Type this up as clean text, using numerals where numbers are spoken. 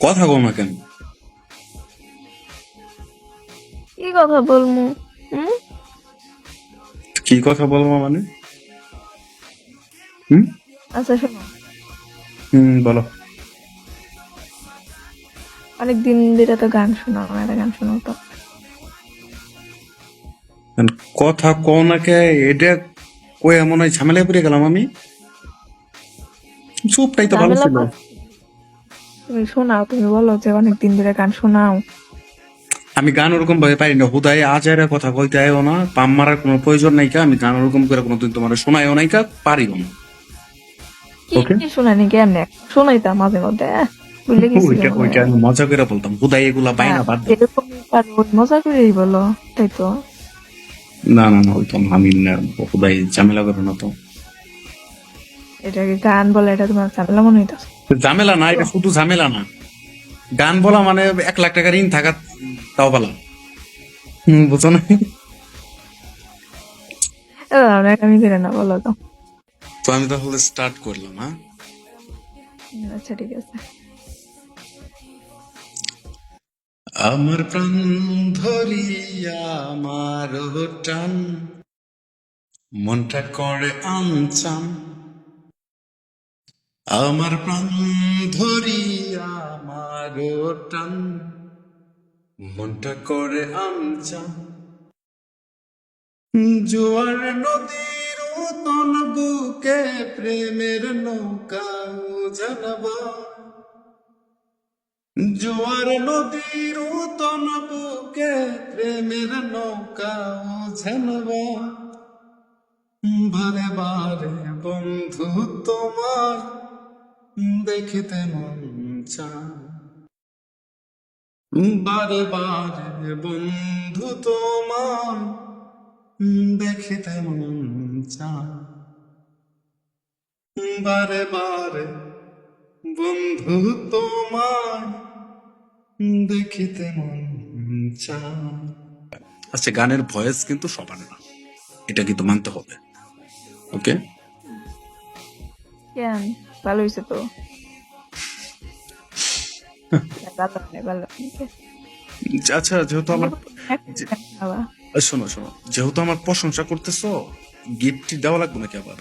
কথা কও না কেন? কি কথা বলমু? হুম? কি কথা বলবো মানে? হুম আচ্ছা শোনো, বলো। অনেকদিন ধরে তো গান শোনাও না, একটা গান শোনাও তো। এখন কথা কও না কে? এটা কই এমন হয় ঝামেলায় পড়ে গেলাম আমি? চুপটাই তো ভালো ঝামেলা ছিল। পাচ্ছি? তুমি শোনাও, তুমি বলো যে অনেকদিন ধরে গান শোনাও। আমি গান ওরকম ভাবে পারি না, হুদায় আজারে কথা কইতে আয়ও না, পাম মারার কোনো প্রয়োজন নাই কা। আমি গান ওরকম করে কোনোদিন তোমার শোনায়ও নাই কা, পারিও না। কি ওকে, কি শোনানি কেমনে? শোনাইতাম মাঝে মধ্যে, ভুলে গেছি ওইটা মনে ওইটা হয়। আমি মজা করে বলতাম, হুদায় এগুলা হ্যাঁ, বাইনা বাদ দাও। যেরকমই পারো ওই মজা করেই বলো, তাই তো। না না না, ওইটা আমি না, হুদায় ঝামেলা করো না তো। এটাকে গান বলে, এটা তোমার ঝামেলা মনে হইতাছে? ঝামেলা না, এটা শুধু ঝামেলা না। গান বলা মানে 1 লাখ টাকা ঋণ থাকা, তাও বলা। বুঝো না? আমি করে না, বলো তো। তো আমি তাহলে স্টার্ট করলাম, হ্যাঁ। আচ্ছা ঠিক আছে। আমার প্রাণ ধরিয়া আমার টান, মনটা করে আনচান। আমার প্রাণ ধরিয়া আমার টান, মনটা করে আনচান। জোয়ার নদীর তন বুকে প্রেমের নৌকা জানাবা। জোয়ার নদীর তন বুকে প্রেমের নৌকা জানাবা। বারে বারে বন্ধু তোমার দেখিতে মন চায়। বারে বারে বন্ধু তোমার দেখিতে মন চায়। বারে বারে বন্ধু তোমার দেখিতে মন চায়। আচ্ছা, গানের ভয়েস কিন্তু সবার না, এটা কিন্তু মানতে হবে। ওকে, কেন? ভালো হয়েছে তো। ভালো হয়, ভালো হয়। আচ্ছা, যেহেতু এমনি আমার করতে একটা গান শোনাবা? শোনো শোনো, যেহেতু আমার প্রশংসা করতেছো, গিফট দেওয়া লাগবে নাকি আবার?